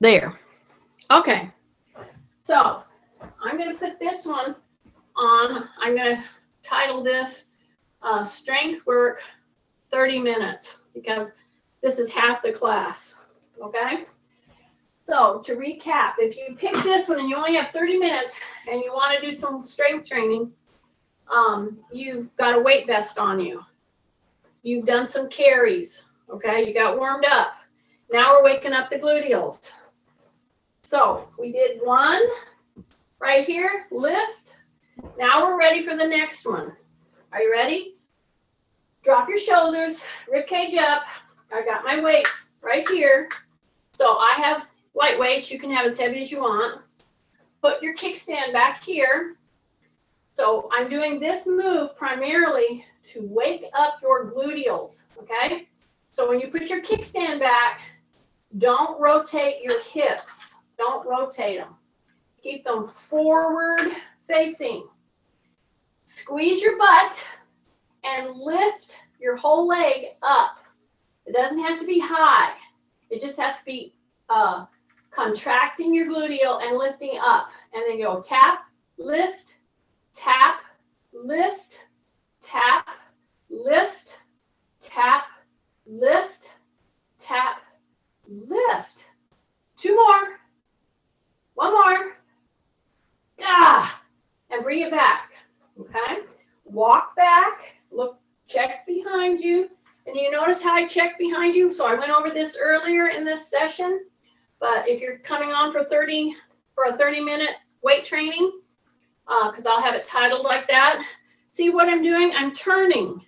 There. Okay. So I'm going to put this one on. I'm going to title this Strength Work 30 Minutes because this is half the class. Okay. So to recap, if you pick this one and you only have 30 minutes and you want to do some strength training, you've got a weight vest on you. You've done some carries. Okay. You got warmed up. Now we're waking up the gluteals. So we did one right here, lift. Now we're ready for the next one. Are you ready? Drop your shoulders, rib cage up. I got my weights right here. So I have light weights. You can have as heavy as you want. Put your kickstand back here. So I'm doing this move primarily to wake up your gluteals, okay? So when you put your kickstand back, don't rotate your hips. Don't rotate them. Keep them forward facing. Squeeze your butt and lift your whole leg up. It doesn't have to be high. It just has to be contracting your gluteal and lifting up. And then go tap, lift, tap, lift, tap, lift, tap, lift, tap, lift. Two more. One more. And bring it back. Okay? Walk back. Look, check behind you. And you notice how I checked behind you? So I went over this earlier in this session. But if you're coming on for a 30-minute weight training, because I'll have it titled like that, see what I'm doing? I'm turning.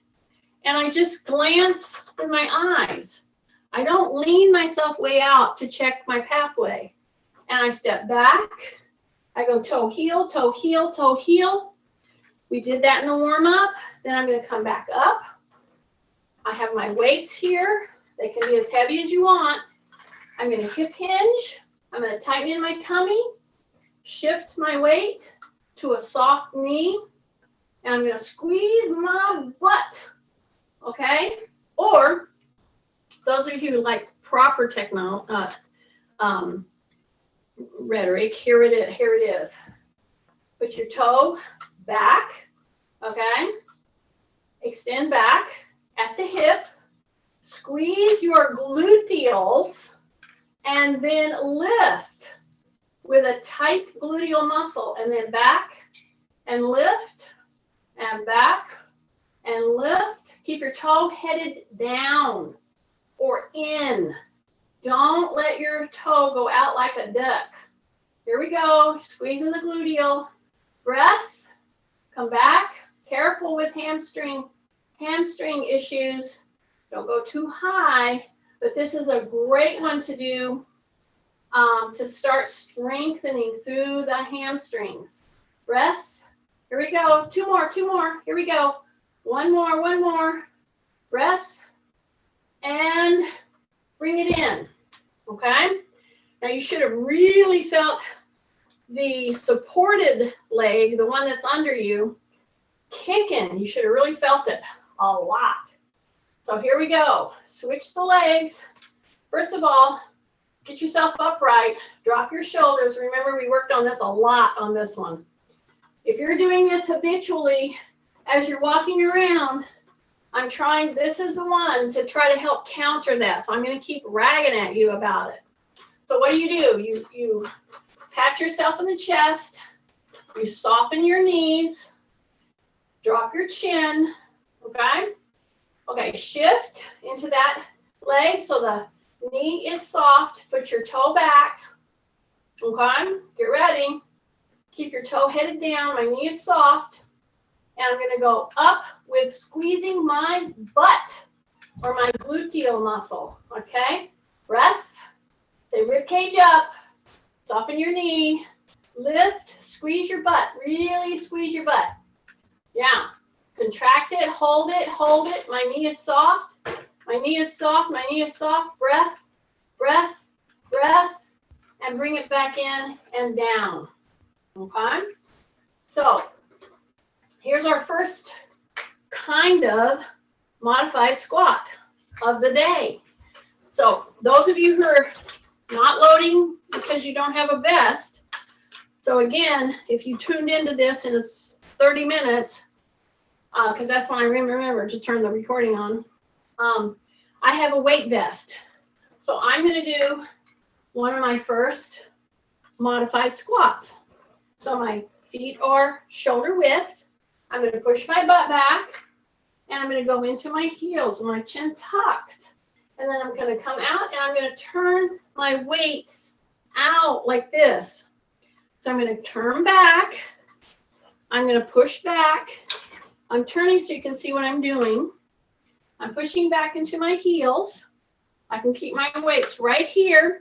And I just glance with my eyes. I don't lean myself way out to check my pathway. And I step back. I go toe, heel, toe, heel, toe, heel. We did that in the warm-up. Then I'm going to come back up. I have my weights here. They can be as heavy as you want. I'm going to hip hinge. I'm going to tighten in my tummy. Shift my weight to a soft knee. And I'm going to squeeze my butt. Okay? Or those of you who like proper rhetoric, here it is. Put your toe back, okay? Extend back at the hip. Squeeze your gluteals and then lift with a tight gluteal muscle. And then back and lift and back and lift. Keep your toe headed down or in. Don't let your toe go out like a duck. Here we go. Squeezing the gluteal. Breath. Come back. Careful with hamstring issues. Don't go too high. But this is a great one to do to start strengthening through the hamstrings. Breath. Here we go. Two more. Here we go. One more. Breath. And bring it in. Okay? Now you should have really felt the supported leg, the one that's under you, kicking. You should have really felt it a lot. So here we go. Switch the legs. First of all, get yourself upright. Drop your shoulders. Remember, we worked on this a lot on this one. If you're doing this habitually as you're walking around, this is the one to try to help counter that. So I'm going to keep ragging at you about it. So what do? You pat yourself in the chest. You soften your knees. Drop your chin. Okay? Okay, shift into that leg so the knee is soft. Put your toe back. Okay? Get ready. Keep your toe headed down. My knee is soft. And I'm going to go up with squeezing my butt or my gluteal muscle. Okay? Breath. Say rib cage up. Soften your knee. Lift. Squeeze your butt. Really squeeze your butt. Yeah. Contract it. Hold it. Hold it. My knee is soft. My knee is soft. My knee is soft. Breath. Breath. Breath. And bring it back in and down. Okay? So, here's our first kind of modified squat of the day. So those of you who are not loading because you don't have a vest. So again, if you tuned into this and it's 30 minutes, because that's when I remember to turn the recording on, I have a weight vest. So I'm going to do one of my first modified squats. So my feet are shoulder width. I'm going to push my butt back, and I'm going to go into my heels with my chin tucked. And then I'm going to come out, and I'm going to turn my weights out like this. So I'm going to turn back. I'm going to push back. I'm turning so you can see what I'm doing. I'm pushing back into my heels. I can keep my weights right here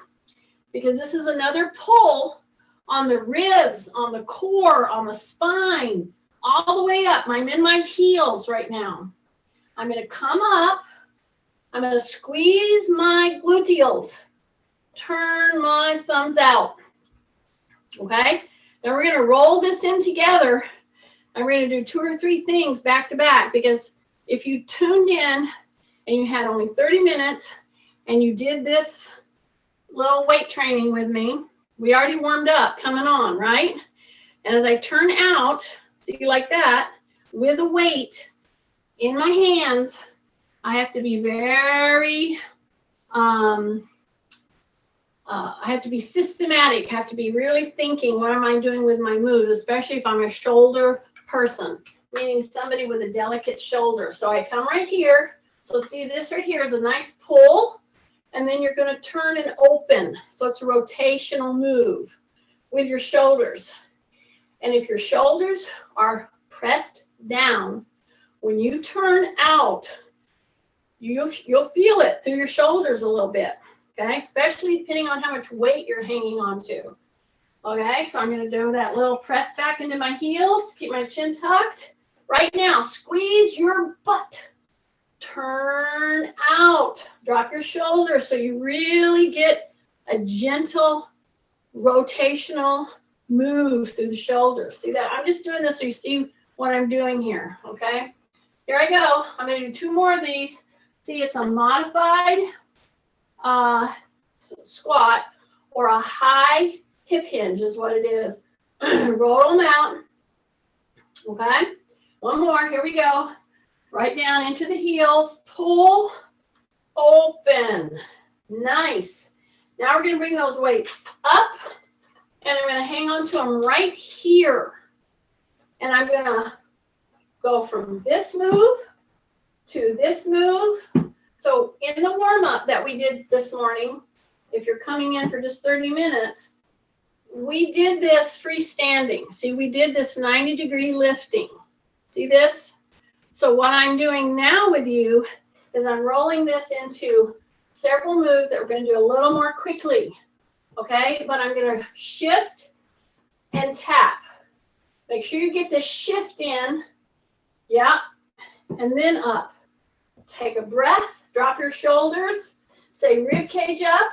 because this is another pull on the ribs, on the core, on the spine, all the way up. I'm in my heels right now. I'm going to come up. I'm going to squeeze my gluteals. Turn my thumbs out. Okay? Then we're going to roll this in together. And we're going to do 2 or 3 things back to back, because if you tuned in and you had only 30 minutes and you did this little weight training with me, we already warmed up coming on, right? And as I turn out, see, like that, with a weight in my hands, I have to be very, I have to be systematic, have to be really thinking, what am I doing with my moves, especially if I'm a shoulder person, meaning somebody with a delicate shoulder. So I come right here. So see, this right here is a nice pull, and then you're going to turn and open. So it's a rotational move with your shoulders. And if your shoulders are pressed down, when you turn out, you'll feel it through your shoulders a little bit, okay? Especially depending on how much weight you're hanging on to. Okay, so I'm going to do that little press back into my heels, keep my chin tucked. Right now, squeeze your butt. Turn out. Drop your shoulders so you really get a gentle rotational move through the shoulders. See that? I'm just doing this so you see what I'm doing here, okay? Here I go. I'm going to do 2 more of these. See, it's a modified squat or a high hip hinge is what it is. Roll them out. Okay. 1 more. Here we go. Right down into the heels. Pull. Open. Nice. Now we're going to bring those weights up. And I'm going to hang on to them right here. And I'm going to go from this move to this move. So in the warm-up that we did this morning, if you're coming in for just 30 minutes, we did this freestanding. See, we did this 90-degree lifting. See this? So what I'm doing now with you is I'm rolling this into several moves that we're going to do a little more quickly. Okay? But I'm going to shift and tap. Make sure you get the shift in. Yeah. And then up. Take a breath. Drop your shoulders. Say rib cage up.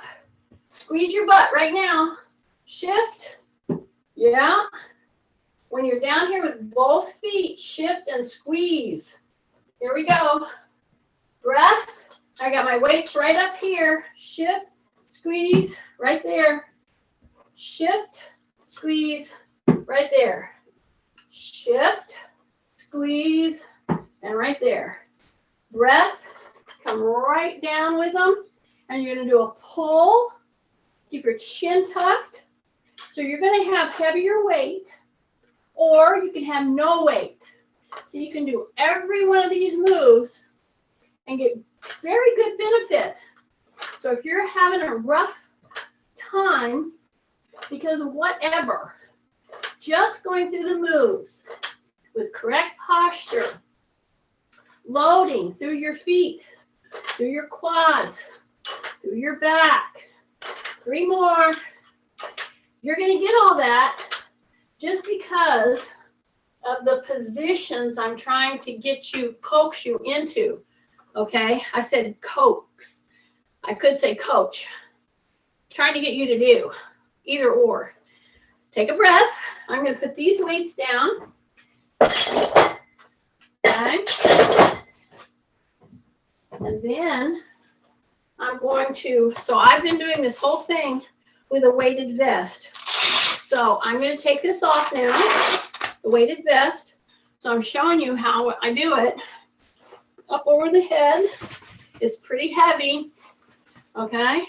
Squeeze your butt right now. Shift. Yeah. When you're down here with both feet, shift and squeeze. Here we go. Breath. I got my weights right up here. Shift, squeeze, right there. Shift, squeeze, right there. Shift, squeeze, and right there. Breath. Come right down with them. And you're going to do a pull. Keep your chin tucked. So you're going to have heavier weight, or you can have no weight. So you can do every one of these moves and get very good benefit. So if you're having a rough time because of whatever, just going through the moves with correct posture, loading through your feet, through your quads, through your back. 3 more. You're going to get all that just because of the positions I'm trying to coax you into. Okay? I said coax. I could say coach. Trying to get you to do either or. Take a breath. I'm going to put these weights down. Okay? And then I'm going to, so I've been doing this whole thing with a weighted vest. So I'm going to take this off now, the weighted vest. So I'm showing you how I do it. Up over the head. It's pretty heavy, okay?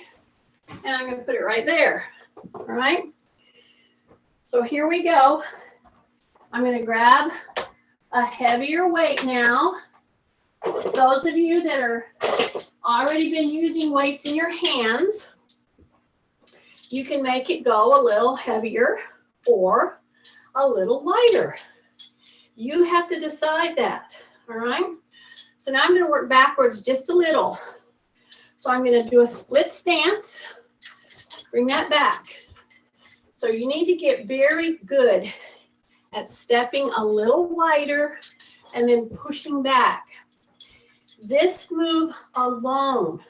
And I'm going to put it right there, all right? So here we go. I'm going to grab a heavier weight now. Those of you that are already been using weights in your hands, you can make it go a little heavier or a little lighter. You have to decide that, all right? So now I'm going to work backwards just a little. So I'm going to do a split stance. Bring that back. So you need to get very good at stepping a little wider and then pushing back. This move alone,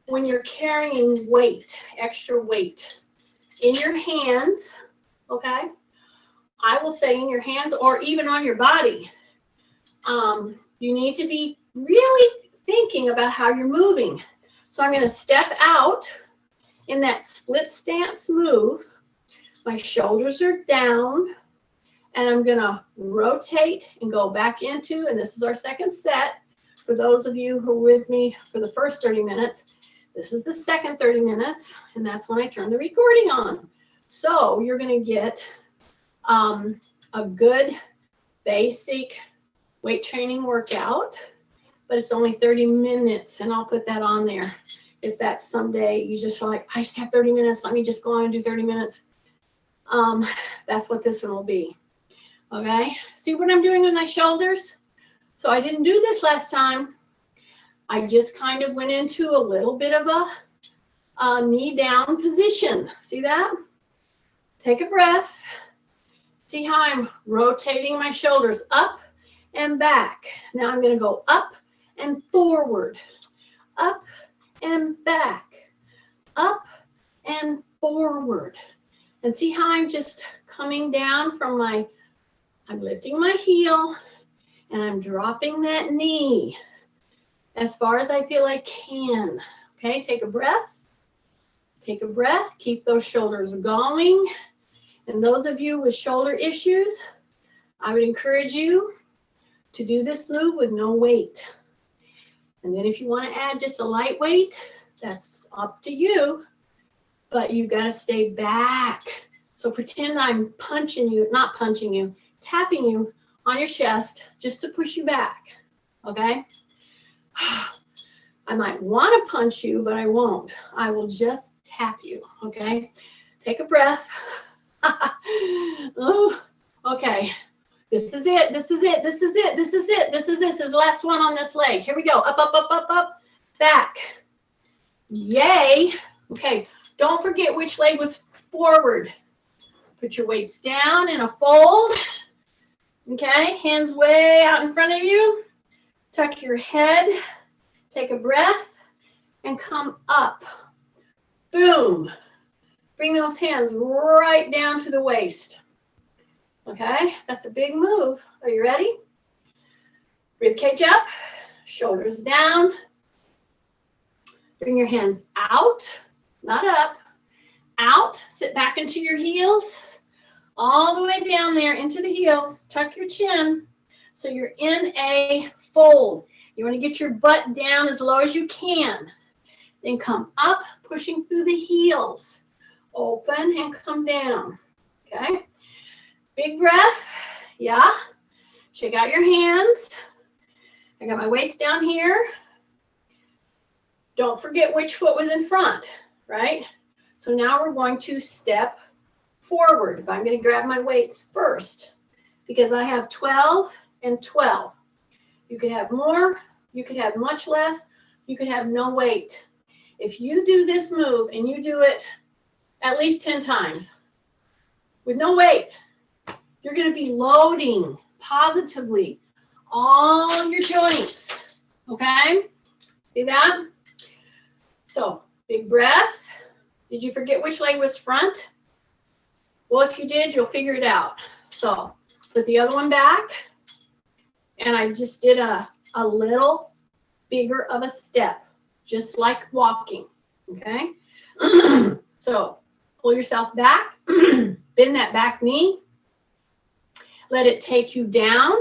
when you're carrying weight, extra weight in your hands, okay? I will say in your hands or even on your body, you need to be really thinking about how you're moving. So I'm going to step out in that split stance move. My shoulders are down, and I'm going to rotate and go back into, and this is our second set. For those of you who are with me for the first 30 minutes, this is the second 30 minutes, and that's when I turn the recording on. So you're going to get a good basic weight training workout, but it's only 30 minutes, and I'll put that on there. If that's someday you just are like, I just have 30 minutes, let me just go on and do 30 minutes. That's what this one will be. Okay, see what I'm doing with my shoulders? So I didn't do this last time. I just kind of went into a little bit of a knee down position. See that? Take a breath. See how I'm rotating my shoulders up and back. Now I'm going to go up and forward, up and back, up and forward. And see how I'm just coming down from I'm lifting my heel and I'm dropping that knee as far as I feel I can. Okay, take a breath. Take a breath. Keep those shoulders going. And those of you with shoulder issues, I would encourage you to do this move with no weight. And then if you want to add just a light weight, that's up to you. But you got to stay back. So pretend I'm punching you, not punching you, tapping you on your chest just to push you back, okay? I might want to punch you, but I won't. I will just tap you, okay? Take a breath. Oh, okay. This is it. This is it. This is it. This is it. This is it. This is the last one on this leg. Here we go. Up, up, up, up, up, back. Yay. Okay. Don't forget which leg was forward. Put your weights down in a fold. Okay. Hands way out in front of you. Tuck your head. Take a breath and come up. Boom. Bring those hands right down to the waist. Okay, that's a big move. Are you ready? Rib cage up, shoulders down. Bring your hands out, not up. Out, sit back into your heels. All the way down there into the heels. Tuck your chin. So you're in a fold. You want to get your butt down as low as you can. Then come up, pushing through the heels. Open and come down. Okay. Big breath. Yeah. Shake out your hands. I got my weights down here. Don't forget which foot was in front, right? So now we're going to step forward. But I'm going to grab my weights first because I have 12 and 12. You could have more. You could have much less. You could have no weight. If you do this move and you do it at least 10 times with no weight, you're going to be loading positively all your joints. Okay? See that? So, big breath. Did you forget which leg was front? Well, if you did, you'll figure it out. So, put the other one back. And I just did a little bigger of a step, just like walking. Okay? So, Pull yourself back. Bend that back knee. Let it take you down.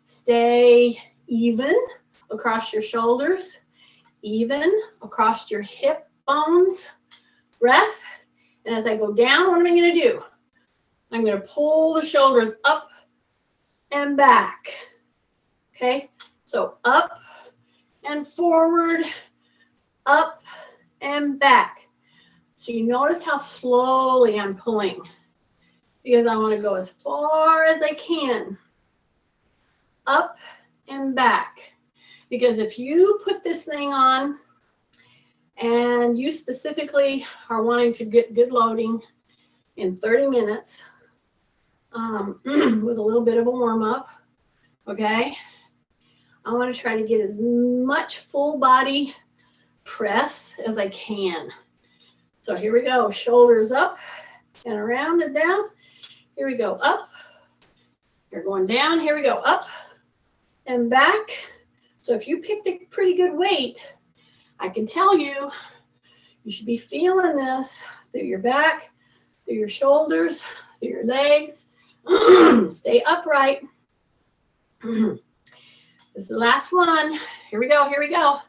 Stay even across your shoulders, even across your hip bones. Breath. And as I go down, what am I going to do? I'm going to pull the shoulders up and back. Okay? So up and forward, up and back. So you notice how slowly I'm pulling because I want to go as far as I can. Up and back. Because if you put this thing on and you specifically are wanting to get good loading in 30 minutes with a little bit of a warm up, okay? I want to try to get as much full body press as I can. So here we go, shoulders up and around and down. Here we go, up. You're going down, here we go, up and back. So if you picked a pretty good weight, I can tell you, you should be feeling this through your back, through your shoulders, through your legs. Stay upright. This is the last one. Here we go, here we go.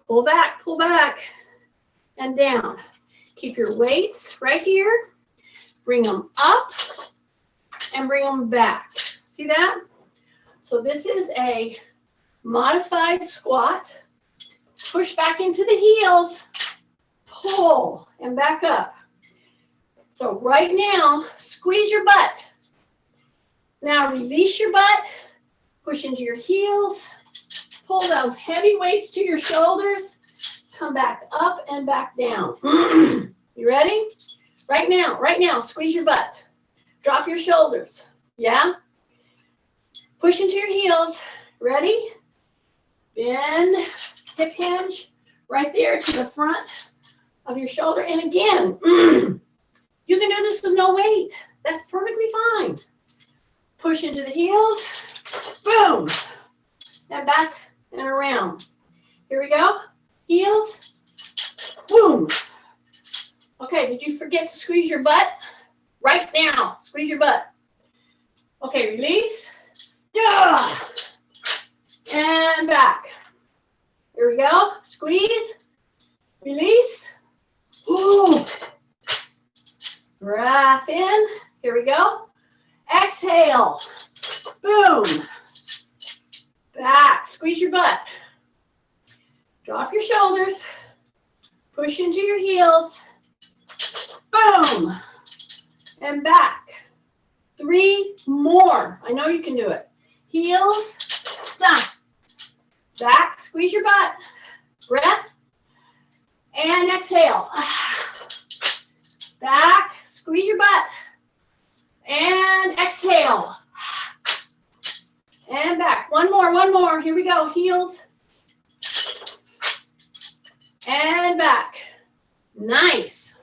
Pull back, and down. Keep your weights right here. Bring them up and bring them back. See that? So this is a modified squat. Push back into the heels. Pull and back up. So right now, squeeze your butt. Now release your butt. Push into your heels. Pull those heavy weights to your shoulders. Come back up and back down. You ready? Right now, squeeze your butt. Drop your shoulders. Yeah? Push into your heels. Ready? Bend, hip hinge, right there to the front of your shoulder. And again, you can do this with no weight. That's perfectly fine. Push into the heels. Boom. And back and around. Here we go. Heels. Boom. Okay, did you forget to squeeze your butt? Right now, squeeze your butt. Okay, release. Duh. And back. Here we go. Squeeze. Release. Ooh. Breath in. Here we go. Exhale. Boom. Back. Squeeze your butt. Drop your shoulders. Push into your heels. Boom. And back. 3 more. I know you can do it. Heels. Done. Back. Squeeze your butt. Breath. And exhale. Back. Squeeze your butt. And exhale. And back. One more. Here we go. Heels. And back. Nice.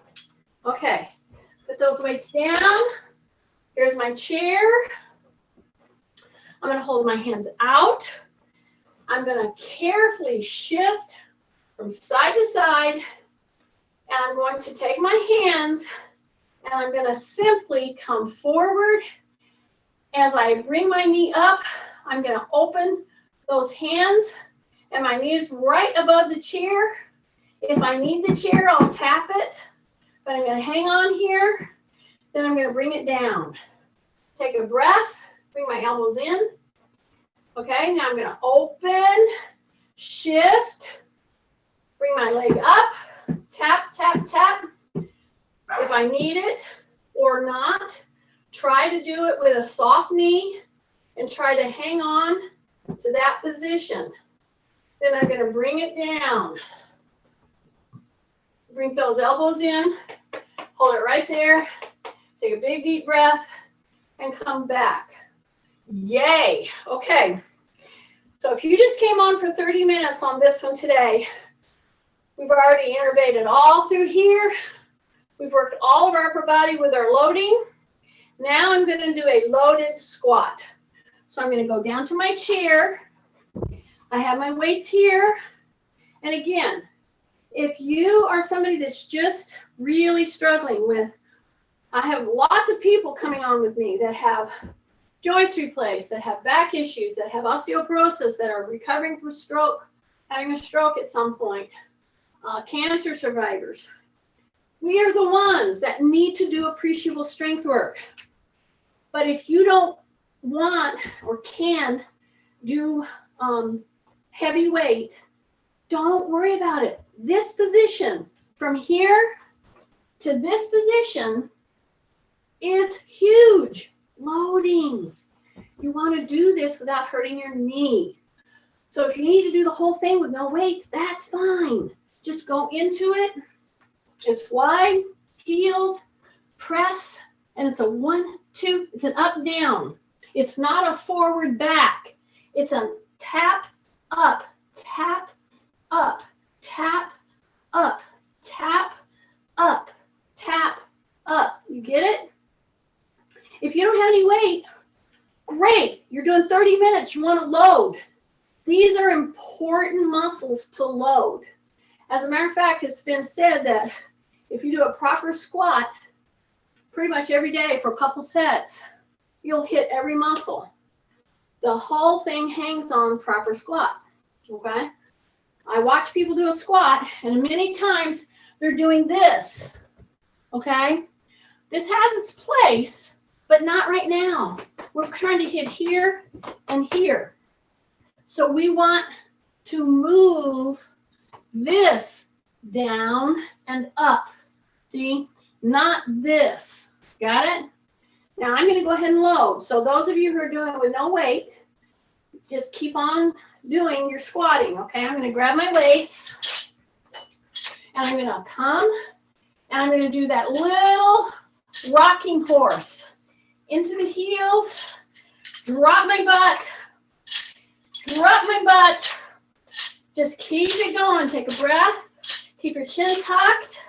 Okay. Put those weights down. Here's my chair. I'm going to hold my hands out. I'm going to carefully shift from side to side. And I'm going to take my hands and I'm going to simply come forward. As I bring my knee up, I'm going to open those hands and my knee is right above the chair. If I need the chair, I'll tap it, but I'm going to hang on here. Then I'm going to bring it down. Take a breath, bring my elbows in. Okay, now I'm going to open, shift, bring my leg up, tap, tap, tap. If I need it or not, try to do it with a soft knee and try to hang on to that position. Then I'm going to bring it down. Bring those elbows in, hold it right there, take a big deep breath, and come back. Yay. Okay. So if you just came on for 30 minutes on this one today, we've already innervated all through here. We've worked all of our upper body with our loading. Now I'm going to do a loaded squat. So I'm going to go down to my chair. I have my weights here. And again, If you are somebody that's just really struggling with, I have lots of people coming on with me that have joints replaced, that have back issues, that have osteoporosis, that are recovering from stroke, having a stroke at some point, cancer survivors. We are the ones that need to do appreciable strength work. But if you don't want or can do heavy weight, don't worry about it. This position, from here to this position, is huge. Loading. You want to do this without hurting your knee. So if you need to do the whole thing with no weights, that's fine. Just go into it. It's wide, heels, press, and it's a 1, 2, it's an up, down. It's not a forward, back. It's a tap, up, tap, up, tap, up, tap, up, tap, up. You get it? If you don't have any weight, great. You're doing 30 minutes. You want to load. These are important muscles to load. As a matter of fact, it's been said that if you do a proper squat pretty much every day for a couple sets, you'll hit every muscle. The whole thing hangs on proper squat, okay? I watch people do a squat, and many times they're doing this, okay? This has its place, but not right now. We're trying to hit here and here. So we want to move this down and up. See, not this. Got it? Now I'm going to go ahead and load. So those of you who are doing it with no weight, just keep on doing your squatting. Okay, I'm going to grab my weights and I'm going to come and I'm going to do that little rocking horse into the heels, drop my butt, just keep it going. Take a breath, keep your chin tucked.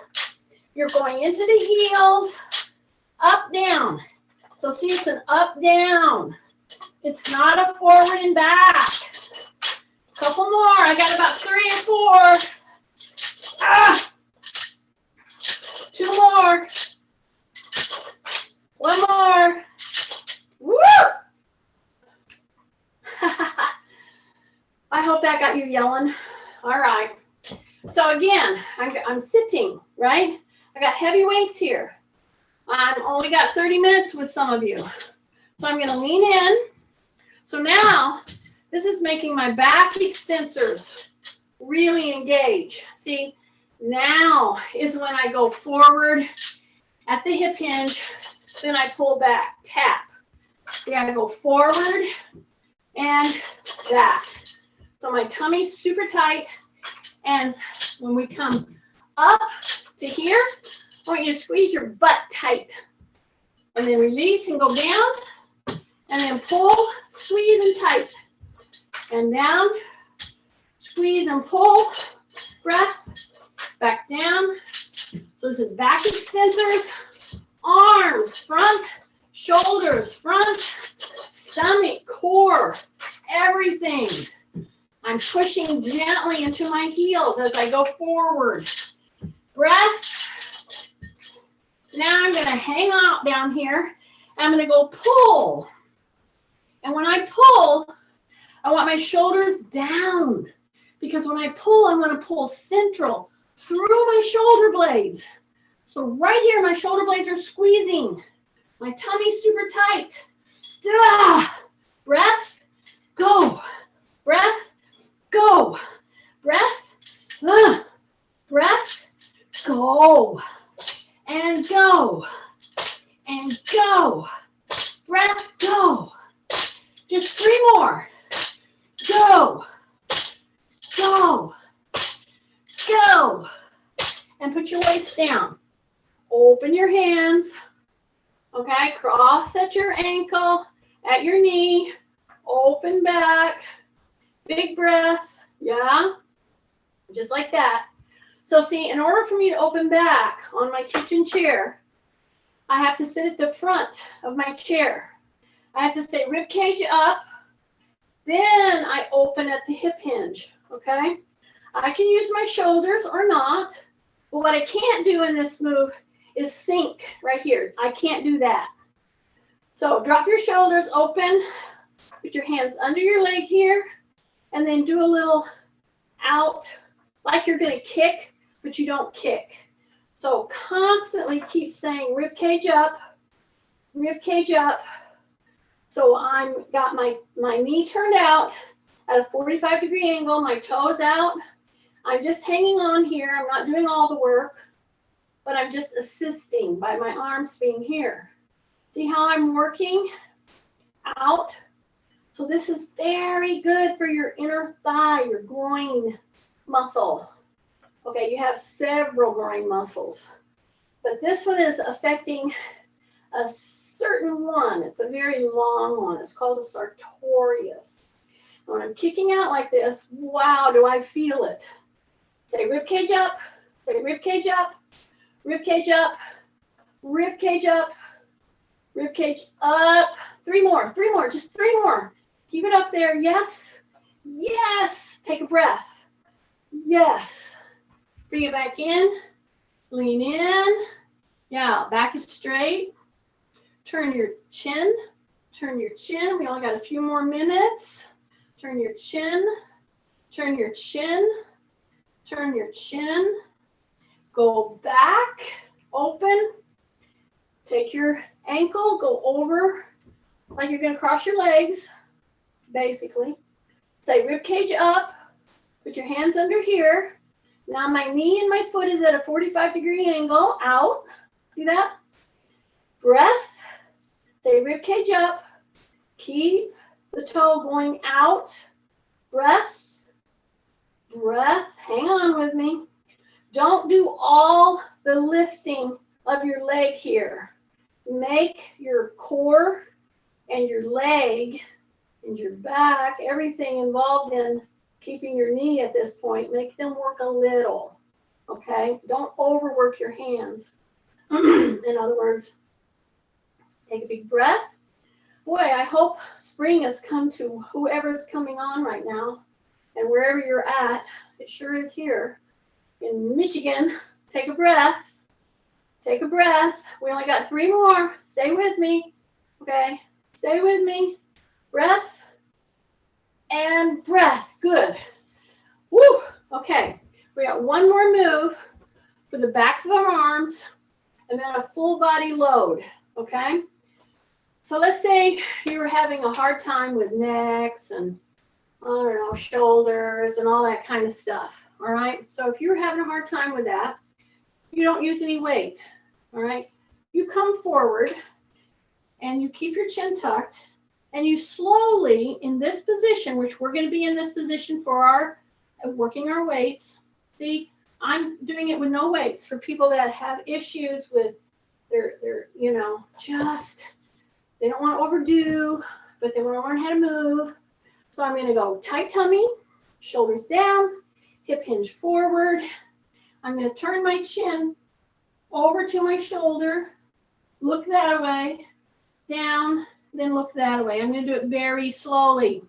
You're going into the heels, up, down. So see, it's an up, down. It's not a forward and back. Couple more. I got about 3 or 4. 2 more. 1 more. Woo! I hope that got you yelling. All right. So again, I'm sitting, right? I got heavy weights here. I've only got 30 minutes with some of you. So I'm going to lean in. So now, this is making my back extensors really engage. See, now is when I go forward at the hip hinge, then I pull back, tap. See, I go forward and back. So my tummy's super tight, and when we come up to here, I want you to squeeze your butt tight. And then release and go down, and then pull, squeeze and tight. And down, squeeze and pull, breath, back down. So this is back extensors, arms, front, shoulders, front, stomach, core, everything. I'm pushing gently into my heels as I go forward. Breath. Now I'm going to hang out down here. I'm going to go pull. And when I pull, I want my shoulders down. Because when I pull, I want to pull central through my shoulder blades. So right here, my shoulder blades are squeezing. My tummy's super tight. Breath, go. Breath, go. Breath, breath, go. And go. And go. Breath, go. Just 3 more. Go. Go. Go. And put your weights down. Open your hands. Okay, cross at your ankle, at your knee. Open back. Big breath. Yeah. Just like that. So see, in order for me to open back on my kitchen chair, I have to sit at the front of my chair. I have to stay rib cage up. Then I open at the hip hinge, okay? I can use my shoulders or not, but what I can't do in this move is sink right here. I can't do that. So drop your shoulders open, put your hands under your leg here, and then do a little out like you're gonna kick, but you don't kick. So constantly keep saying rib cage up, rib cage up. So I'm got my knee turned out at a 45-degree angle, my toes out. I'm just hanging on here. I'm not doing all the work, but I'm just assisting by my arms being here. See how I'm working out? So this is very good for your inner thigh, your groin muscle. Okay, you have several groin muscles, but this one is affecting a certain one. It's a very long one. It's called a sartorius. When I'm kicking out like this, wow, do I feel it. Say rib cage up, say rib cage up, rib cage up, rib cage up, rib cage up. Three more, just three more. Keep it up there. Yes, yes. Take a breath. Yes. Bring it back in. Lean in. Yeah, back is straight. Turn your chin. Turn your chin. We only got a few more minutes. Turn your chin. Turn your chin. Turn your chin. Go back. Open. Take your ankle. Go over like you're going to cross your legs, basically. Say rib cage up. Put your hands under here. Now my knee and my foot is at a 45-degree angle. Out. See that? Breath. Say rib cage up. Keep the toe going out. Breath. Breath. Hang on with me. Don't do all the lifting of your leg here. Make your core and your leg and your back, everything involved in keeping your knee at this point, make them work a little, okay? Don't overwork your hands. In other words, take a big breath. Boy, I hope spring has come to whoever's coming on right now, and wherever you're at, it sure is here. In Michigan, take a breath. Take a breath. We only got three more. Stay with me, okay? Stay with me. Breath and breath. Good. Woo. Okay. We got one more move for the backs of our arms and then a full body load. Okay. So let's say you were having a hard time with necks and, I don't know, shoulders and all that kind of stuff. All right. So if you're having a hard time with that, you don't use any weight. All right. You come forward and you keep your chin tucked. And you slowly, in this position, which we're going to be in this position for our working our weights. See, I'm doing it with no weights for people that have issues with their just, they don't want to overdo, but they want to learn how to move. So I'm going to go tight tummy, shoulders down, hip hinge forward. I'm going to turn my chin over to my shoulder, look that way, down, then look that way. I'm going to do it very slowly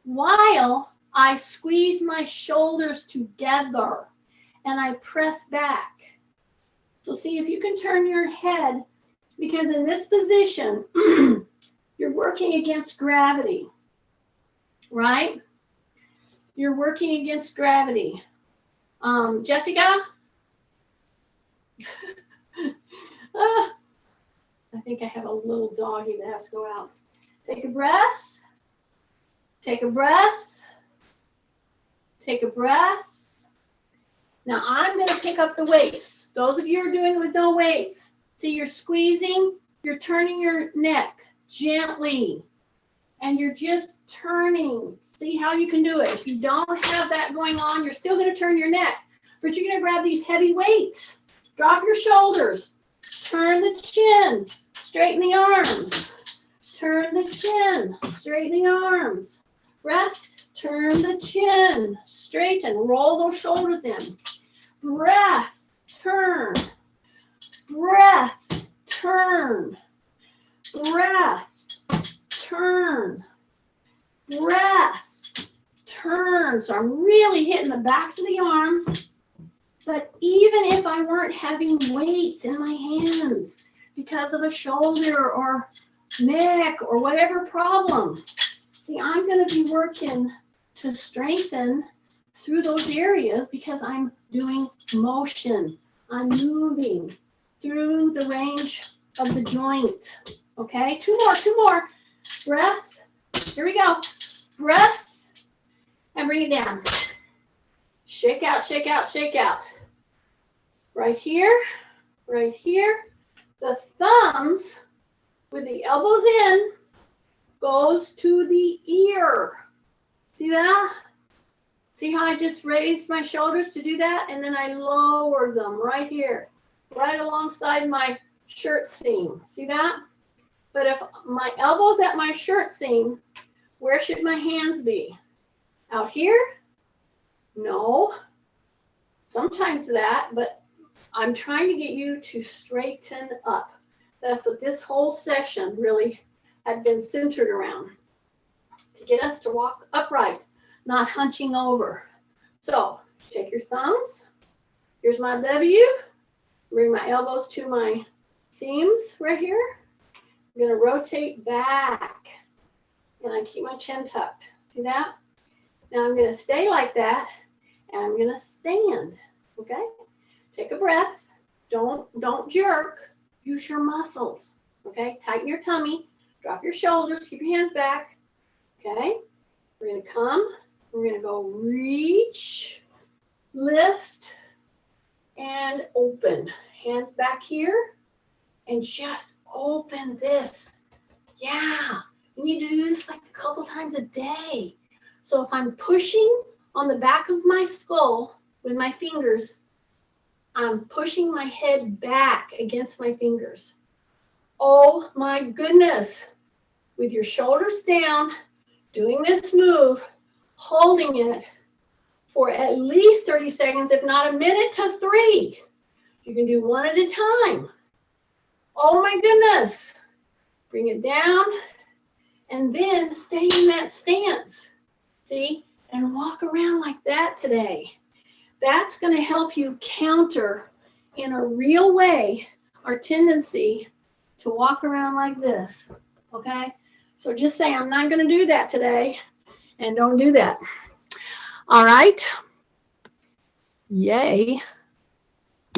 while I squeeze my shoulders together and I press back. So see if you can turn your head, because in this position, you're working against gravity, right? You're working against gravity. Jessica? I think I have a little doggy that has to go out. Take a breath. Take a breath. Take a breath. Now I'm going to pick up the weights. Those of you who are doing it with no weights, see, you're squeezing, you're turning your neck gently, and you're just turning. See how you can do it. If you don't have that going on, you're still going to turn your neck, but you're going to grab these heavy weights. Drop your shoulders. Turn the chin. Straighten the arms. Turn the chin. Straighten the arms. Breath. Turn the chin. Straighten. Roll those shoulders in. Breath. Turn. Breath. Turn. Breath. Turn. Breath. turn. So I'm really hitting the backs of the arms. But even if I weren't having weights in my hands because of a shoulder or neck or whatever problem, see, I'm going to be working to strengthen through those areas because I'm doing motion. I'm moving through the range of the joint. Okay, two more. Breath. Here we go. Breath. And bring it down. Shake out, shake out, shake out. Right here, right here. The thumbs with the elbows in goes to the ear. See that? See how I just raised my shoulders to do that? And then I lower them right here, right alongside my shirt seam. See that? But if my elbow's at my shirt seam, where should my hands be? Out here? No. Sometimes that, but I'm trying to get you to straighten up. That's what this whole session really had been centered around, to get us to walk upright, not hunching over. So take your thumbs. Here's my W. Bring my elbows to my seams right here. I'm going to rotate back, and I keep my chin tucked. See that? Now I'm going to stay like that, and I'm going to stand. Okay? Take a breath. Don't jerk. Use your muscles. Okay? Tighten your tummy. Drop your shoulders. Keep your hands back. Okay? We're going to come. We're going to go reach, lift, and open. Hands back here. And just open this. Yeah. You need to do this like a couple times a day. So if I'm pushing on the back of my skull with my fingers, I'm pushing my head back against my fingers. Oh my goodness. With your shoulders down, doing this move, holding it for at least 30 seconds, if not a minute to 3. You can do one at a time. Oh my goodness. Bring it down and then stay in that stance. See? And walk around like that today. That's going to help you counter in a real way our tendency to walk around like this. Okay? So just say, I'm not going to do that today. And don't do that. All right? Yay.